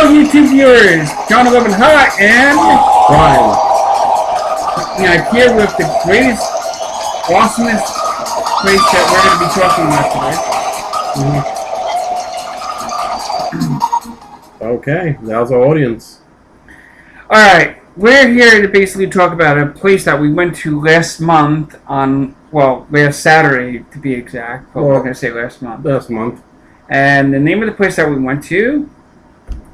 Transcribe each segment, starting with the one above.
Hello, YouTube viewers. John 11 Hot and Brian. I'm here with the greatest, awesomest place that we're going to be talking about today. Okay, that was our audience. Alright, we're here to basically talk about a place that we went to last month on, well, last Saturday to be exact, but we're going to say last month. Last month. And the name of the place that we went to,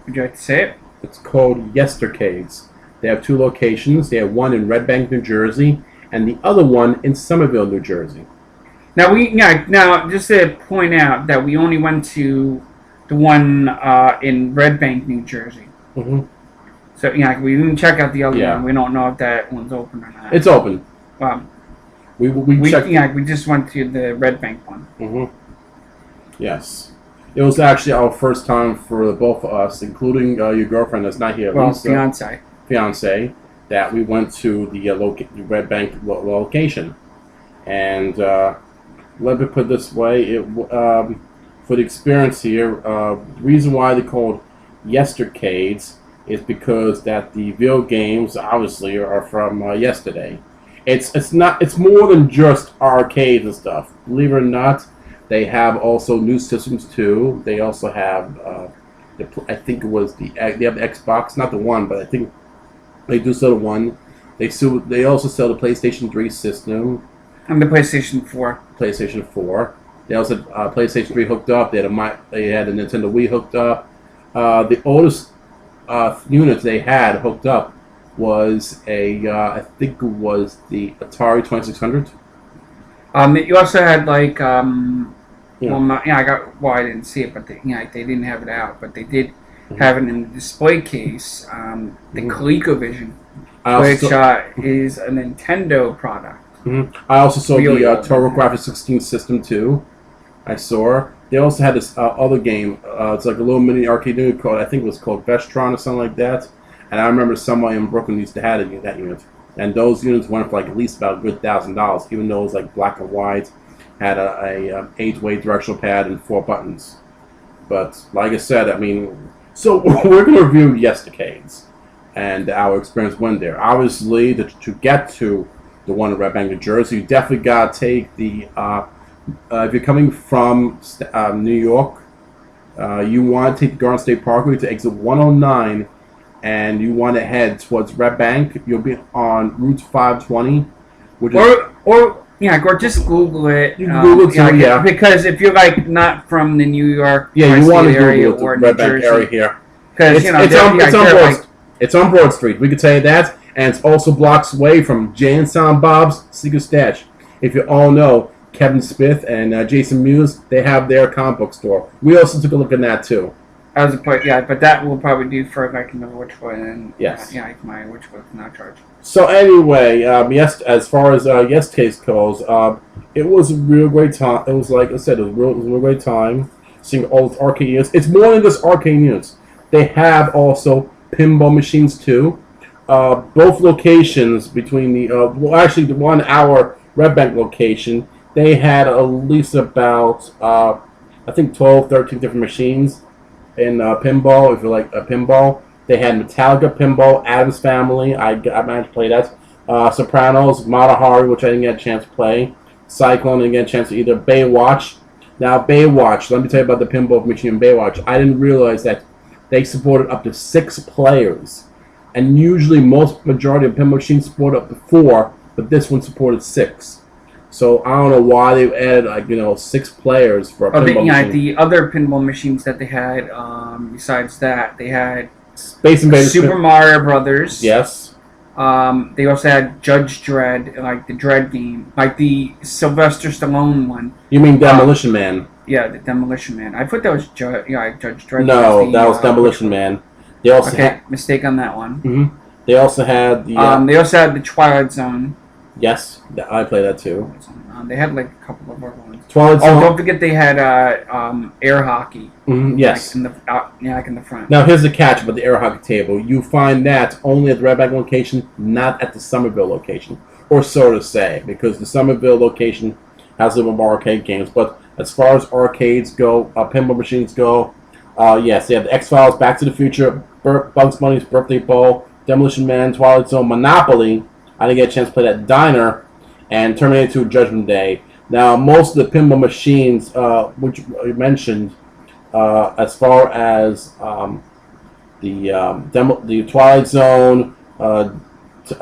would you like to say it? It's called YESTERcades. They have two locations. They have one in Red Bank, New Jersey, and the other one in Somerville, New Jersey. Now, now just to point out that we only went to the one in Red Bank, New Jersey. Mm-hmm. So, we didn't check out the other one. We don't know if that one's open or not. It's open. We checked. We just went to the Red Bank one. Mm-hmm. Yes. It was actually our first time for both of us, including your girlfriend that's not here. Well, Lisa, fiance, that we went to the Red Bank location. And let me put it this way, for the experience here, reason why they called YESTERcades is because that the video games obviously are from yesterday. It's more than just arcades and stuff. Believe it or not, they have also new systems too. They also have I think it was they have the Xbox, not the one, but I think they do sell the one. They also sell the PlayStation 3 system and the PlayStation 4. PlayStation 4. They also had PlayStation 3 hooked up. They had a Nintendo Wii hooked up. The oldest units they had hooked up was I think it was the Atari 2600. You also had like I didn't see it, but they didn't have it out, but they did have it in the display case. The ColecoVision, which is a Nintendo product. I also saw the TurboGrafx 16 system too. I saw. They also had this other game. It's like a little mini arcade unit called, I think it was called Vestron or something like that. And I remember somebody in Brooklyn used to have that unit. And those units went for like at least about a good $1,000, even though it was like black and white, had a 8-way directional pad and 4 buttons. But like I said, so we're going to review YESTERcades and our experience when there. Obviously, to get to the one in Red Bank, New Jersey, you definitely got to take the, if you're coming from New York, you want to take the Garden State Parkway to exit 109, and you want to head towards Red Bank. You'll be on Route 520, which or just Google it. You can Google it too, because if you're like not from the New York, you want to area Google or the Red New Bank Jersey area here. Because It's on Broad Street. We could tell you that, and it's also blocks away from Jay and Silent Bob's Secret Stash. If you all know Kevin Smith and Jason Mewes, they have their comic book store. We also took a look at that too. As a point, but that will probably do for like another which one, and yes, my which one not charge. So anyway, yes, as far as YESTErcades goes, it was a real great time. It was like I said, it was a real great time seeing all these arcade units. It's more than just arcade units. They have also pinball machines too. Both locations between the actually the 1 hour Red Bank location, they had at least about I think 12, 13 different machines. In pinball, if you like a pinball, they had Metallica pinball, Addams Family. I managed to play that. Sopranos, Mata Hari, which I didn't get a chance to play. Cyclone, I didn't get a chance to either. Baywatch. Now Baywatch, let me tell you about the pinball machine in Baywatch. I didn't realize that they supported up to 6 players, and usually majority of pinball machines support up to 4, but this one supported 6. So I don't know why they added 6 players for a pinball machine. The other pinball machines that they had, besides that, they had Space Invaders, Super Mario Brothers. Yes. They also had Judge Dredd, like the Dredd game, like the Sylvester Stallone one. You mean Demolition Man? Yeah, the Demolition Man. I thought that was Judge Dredd. No, that was Demolition Man. They also mistake on that one. Mm-hmm. They also had the. They also had the Twilight Zone. Yes, I play that too. They had like a couple of other ones. Twilight Zone. Oh, don't forget they had air hockey. Yes. Like in the front. Now here's the catch about the air hockey table. You find that only at the Red Bank location, not at the Somerville location, or so to say, because the Somerville location has a little more arcade games. But as far as arcades go, pinball machines go, Yes, they have the X-Files, Back to the Future, Bugs Bunny's Birthday Ball, Demolition Man, Twilight Zone, Monopoly. I didn't get a chance to play that. Diner, and Terminator 2 Judgment Day. Now, most of the pinball machines, which you mentioned, as far as the Twilight Zone,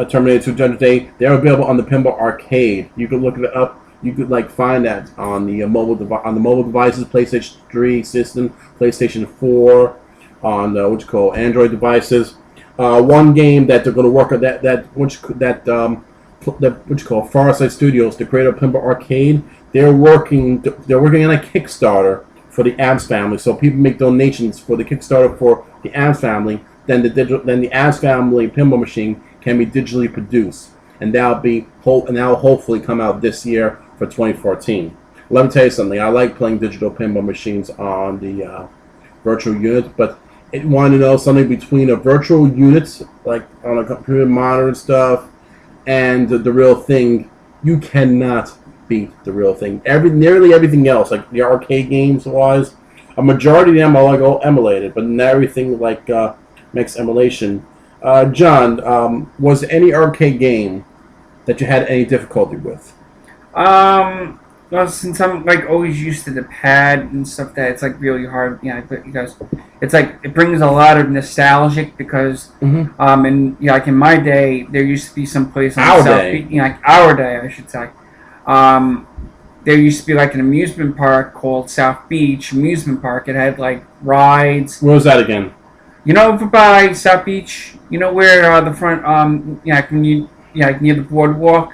Terminator 2 Judgment Day, they're available on the Pinball Arcade. You can look it up. You could find that on the mobile devices, PlayStation 3 system, PlayStation 4, on Android devices. One game that they're going to work on Farside Studios, the creator of Pinball Arcade. They're working on a Kickstarter for the Abs family. So people make donations for the Kickstarter for the Abs family. Then the Abs family pinball machine can be digitally produced, and that'll hopefully come out this year for 2014. Let me tell you something. I like playing digital pinball machines on the virtual unit, but it wanted to know something between a virtual unit, like on a computer monitor and stuff, and the real thing. You cannot beat the real thing. Nearly everything else, like the arcade games wise, a majority of them are like all emulated, but not everything makes emulation. John, was there any arcade game that you had any difficulty with? Well, since I'm always used to the pad and stuff, that it's really hard. Yeah, because it's it brings a lot of nostalgic because and in my day there used to be some place on our day I should say. There used to be an amusement park called South Beach Amusement Park. It had rides. Where was that again? Over by South Beach. Where the front near the boardwalk.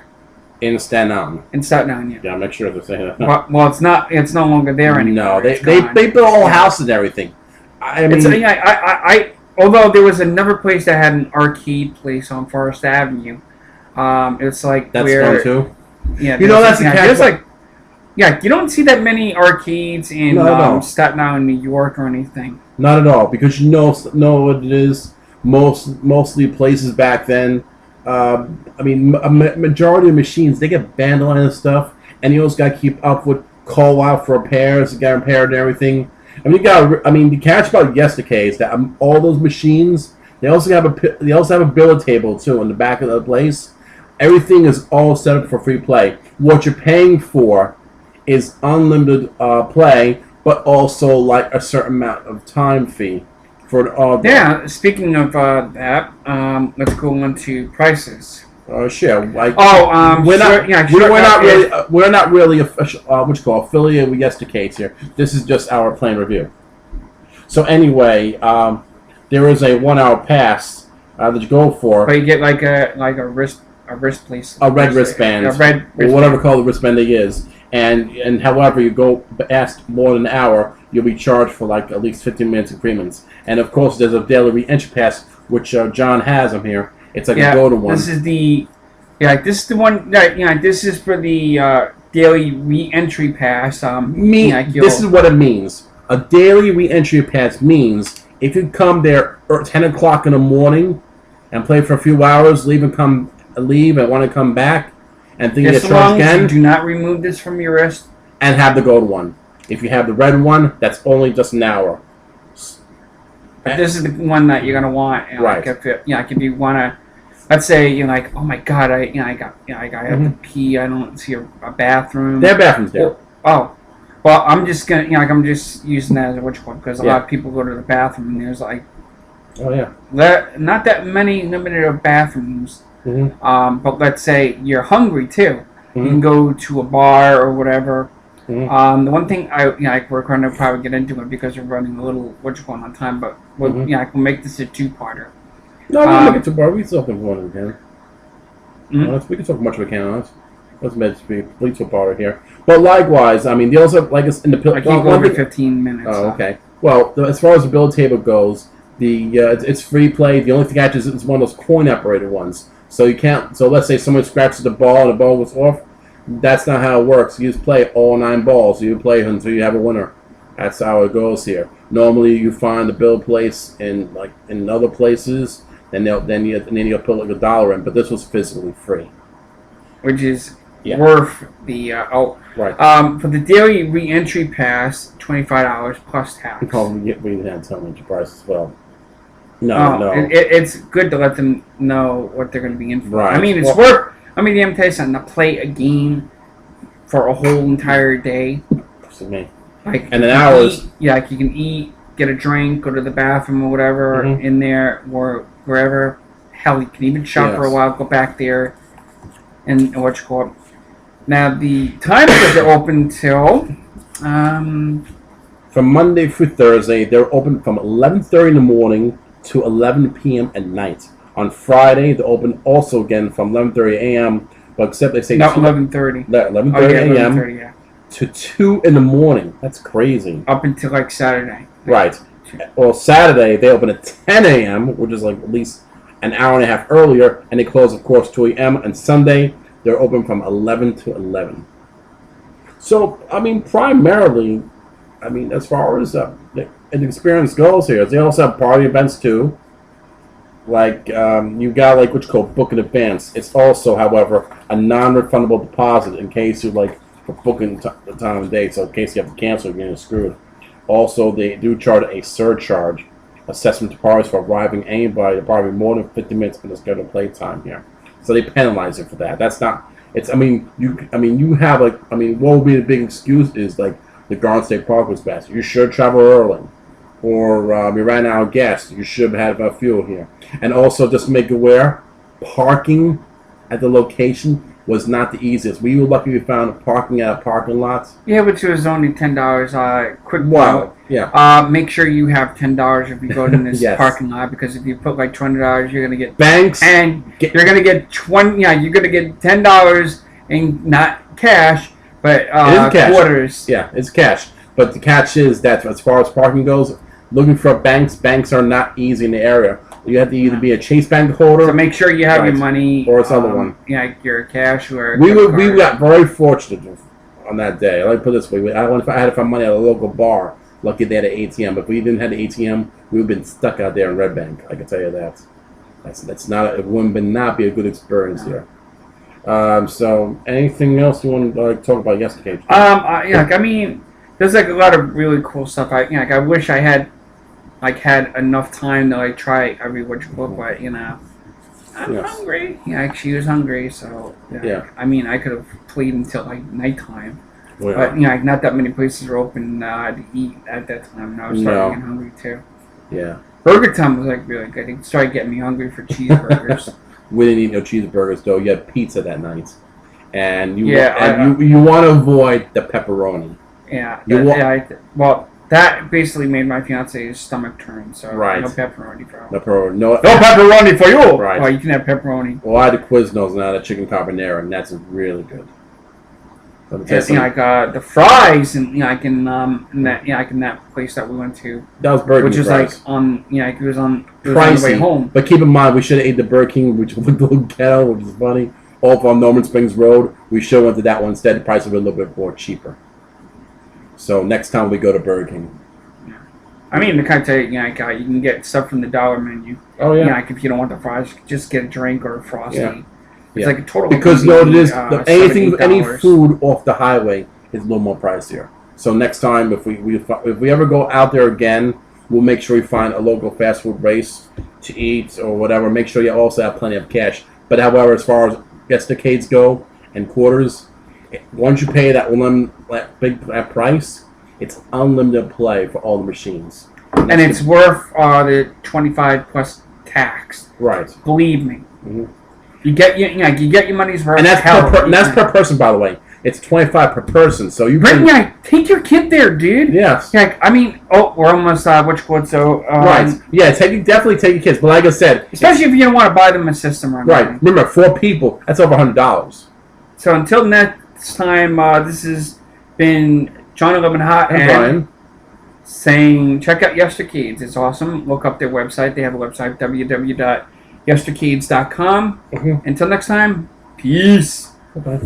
In Staten Island. In Staten Island, yeah. Yeah, make sure to say that. Well, it's not. It's no longer there anymore. No, they built all houses and everything. I mean, although there was another place that had an arcade place on Forest Avenue. It's that's where, fun too. Yeah, that's the there's you don't see that many arcades in Staten Island, New York, or anything. Not at all, because know what it is. Mostly places back then. A majority of machines, they get vandalized and stuff, and you also got to keep up with call out for repairs, get repaired and everything. The catch about YESTERcades that all those machines, they also have a billet table too in the back of the place. Everything is all set up for free play. What you're paying for is unlimited play, but also a certain amount of time fee. Yeah, speaking of that, let's go on to prices. Sure. We're not really affiliated with YESTERcades here. This is just our plain review. So anyway, there is a 1 hour pass that you go for. But you get a wrist place. A red wristband. Whatever color the wristband it is. And however you go past more than an hour, you'll be charged for at least 15 minutes increments. And of course, there's a daily re-entry pass, which John has on here. It's a golden one. This is the one. This is for the daily re-entry pass. This is what it means. A daily re-entry pass means if you come there at 10 o'clock in the morning and play for a few hours, leave and want to come back, and think you get charged again. Do not remove this from your wrist. And have the gold one. If you have the red one, that's only just an hour. But this is the one that you're gonna want. Right. If you wanna, let's say you're oh my god, I have to pee. I don't see a bathroom. There are bathrooms there. Well, I'm just gonna, I'm just using that as a because a lot of people go to the bathroom and there's not that many limited bathrooms. But let's say you're hungry too. You can go to a bar or whatever. The one thing we're going to probably get into it because we're running a little on time, but we'll make this a two-parter. No, we'll make it two-parter. We still can one again. We can talk much we can. Let's make it a complete two-parter here. But likewise, they also in the I keep over 15 minutes. Oh, okay. Well, as far as the billet table goes, it's free play. The only thing is it's one of those coin-operated ones. So you can't. So let's say someone scratches the ball and the ball goes off. That's not how it works. You just play all 9 balls. You play until you have a winner. That's how it goes here. Normally, you find the bill place in other places, and then you put $1 in. But this was physically free. Which is worth the for the daily re-entry pass, $25 plus tax. We didn't have so much price as well. No. It's good to let them know what they're going to be in for. Right. I mean, it's worth. I mean, I'm telling you something. To play a game for a whole entire day. Me. Like, and then hours. Like you can eat, get a drink, go to the bathroom or whatever in there or wherever. Hell, you can even shop for a while, go back there, and what you call it. Now the time that they're open till. From Monday through Thursday, they're open from 11:30 in the morning to 11 p.m. at night. On Friday, they're open also again from 11:30 a.m. But except they say 11:30. 11:30 a.m. to 2 in the morning. That's crazy. Up until like Saturday. Right. Well, Saturday they open at 10 a.m., which is like at least an hour and a half earlier, and they close, of course, 2 a.m. And Sunday they're open from 11 to 11. So, I mean, primarily, as far as the experience goes here, they also have party events too. Like, you got like what you call book in advance. It's also, however, a non-refundable deposit in case you for booking the time of day. So in case you have to cancel, you're getting screwed. Also, they do charge a surcharge assessment to parties for arriving anybody probably more than 50 minutes from the scheduled playtime here. So they penalize you for that. That's not. It's. You have what would be the big excuse is like the Garden State Park was best. You should travel early. Or you ran out of gas. You should have had fuel here. And also, just make aware, parking at the location was not the easiest. We were lucky we found parking at a parking lot. Yeah, which was only $10. Quick note. Yeah. Make sure you have $10 if you go to this parking lot, because if you put like $20, you're gonna get banks, and you're gonna get you're gonna get $10 in not cash, but quarters. Yeah, it's cash. But the catch is that as far as parking goes, looking for banks are not easy in the area. You have to either be a Chase Bank holder. So make sure you have your money. Or it's other one. Yeah, your cash or we got very fortunate on that day. Let me put it this way. If I had to find money at a local bar, lucky they had an ATM. If we didn't have the ATM, we would have been stuck out there in Red Bank. I can tell you that. That's not. It would not be a good experience here. So anything else you want to talk about yesterday? There's like a lot of really cool stuff. I wish I had had enough time to try every which book, but I'm hungry. Yeah, she was hungry, so I could have played until nighttime. Well, but not that many places were open to eat at that time, and I was starting to get hungry too. Yeah, Burger Time was really good. It started getting me hungry for cheeseburgers. We didn't eat no cheeseburgers though. You had pizza that night, and you want to avoid the pepperoni. Yeah, that basically made my fiance's stomach turn. So no pepperoni for her. No pepperoni for you. Right. Oh, you can have pepperoni. Well, I had the Quiznos and I had a chicken carbonara, and that's really good. The fries and in that place that we went to. That was Burger King. Which was it was on the way home. But keep in mind, we should have ate the Burger King, which was a little ghetto, which is funny. Off on Norman Springs Road. We should have went to that one instead. The price would be a little bit more cheaper. So next time we go to Burger King. I mean, to kind of tell you, you can get stuff from the dollar menu. Oh yeah. If you don't want the fries, just get a drink or a Frosty. Yeah. It's like a total. Because it is any food off the highway is a little more pricier. So next time, if we ever go out there again, we'll make sure we find a local fast food place to eat or whatever. Make sure you also have plenty of cash. But however, as far as YESTERcades go and quarters, once you pay that big price, it's unlimited play for all the machines. And it's worth the 25 plus tax. Right. Believe me. Mm-hmm. You get your money's worth. And that's per person, by the way. It's 25 per person, so you take your kid there, dude. Yes. We're almost right. Yeah, definitely take your kids. But like I said, especially if you don't want to buy them a system or anything. Right. Remember, 4 people. That's over $100. So until next time, this has been John 11 Hot and Brian saying check out YESTERcades. It's awesome. Look up their website. They have a website, www.yestercades.com. Mm-hmm. Until next time, peace. Bye-bye.